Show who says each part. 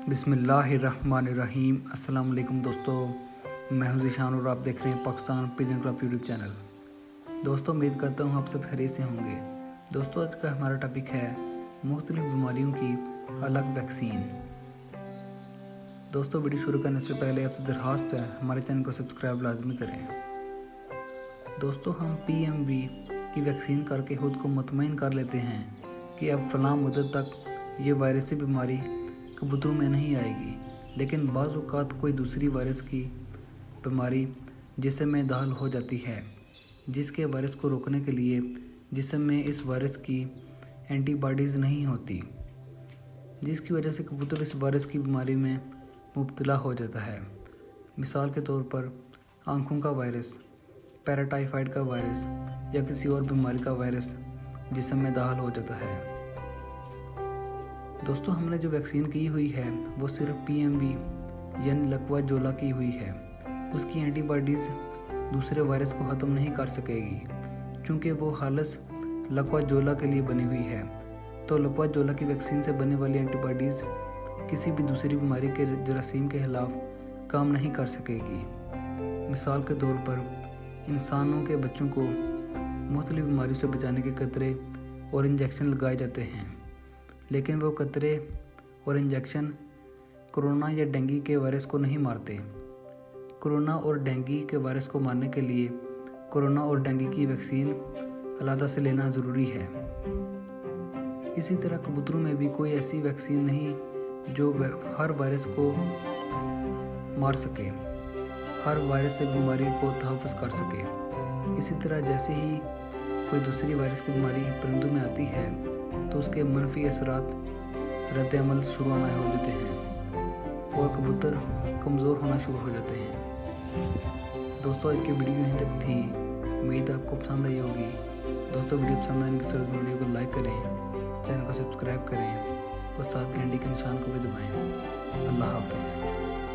Speaker 1: बिस्मिल्लाहिर्रहमानिर्रहीम। अस्सलाम वालेकुम दोस्तों, मैं हूं ज़ीशान और आप देख रहे हैं Pakistan pigeon club YouTube channel. दोस्तों, उम्मीद करता हूं आप सब खैरियत से होंगे। दोस्तों, आज का हमारा टॉपिक है मुख्तलिफ बीमारियों की अलग वैक्सीन। दोस्तों, वीडियो शुरू करने से पहले आपसे दरख्वास्त है हमारे चैनल को सब्सक्राइब लाजमी करें। दोस्तों, हम PMV की वैक्सीन करके ख़ुद को मुतमईन कर लेते हैं कि अब फ़लाँ मुद्दत तक ये वायरसी बीमारी कबूतरों में नहीं आएगी, लेकिन बाज़ औक़ात कोई दूसरी वायरस की बीमारी जिस्म में दाखिल हो जाती है, जिसके वायरस को रोकने के लिए जिस्म में इस वायरस की एंटीबॉडीज़ नहीं होती, जिसकी वजह से कबूतर इस वायरस की बीमारी में मुब्तला हो जाता है। मिसाल के तौर पर आँखों का वायरस, पैराटाइफाइड का वायरस या किसी और बीमारी का वायरस जिस्म में दाखिल हो जाता है। दोस्तों, हमने जो वैक्सीन की हुई है वो सिर्फ PMV यानी लकवा जोला की हुई है। उसकी एंटीबॉडीज़ दूसरे वायरस को ख़त्म नहीं कर सकेगी, क्योंकि वो खालिस लकवा जोला के लिए बनी हुई है। तो लकवा जोला की वैक्सीन से बनने वाली एंटीबॉडीज़ किसी भी दूसरी बीमारी के जरासीम के ख़िलाफ़ काम नहीं कर सकेगी। मिसाल के तौर पर इंसानों के बच्चों को मुख्तलिफ बीमारियों से बचाने के कतरे और इंजेक्शन लगाए जाते हैं, लेकिन वो कतरे और इंजेक्शन कोरोना या डेंगू के वायरस को नहीं मारते। कोरोना और डेंगू के वायरस को मारने के लिए कोरोना और डेंगू की वैक्सीन अलग से लेना ज़रूरी है। इसी तरह कबूतरों में भी कोई ऐसी वैक्सीन नहीं जो हर वायरस को मार सके, हर वायरस से बीमारी को तहफ़्फ़ुज़ कर सके। इसी तरह जैसे ही कोई दूसरी वायरस की बीमारी परिंदों में आती है तो उसके मनफी असरात रद्द-ए-अमल शुरू होना हो जाते हैं और कबूतर कमज़ोर होना शुरू हो जाते हैं। दोस्तों, आज की वीडियो यहीं तक थी। उम्मीद आपको पसंद आई होगी। दोस्तों, वीडियो पसंद आने के साथ वीडियो को लाइक करें, चैनल को सब्सक्राइब करें और साथ घंटी के निशान को भी दबाएं। अल्लाह हाफ़िज़।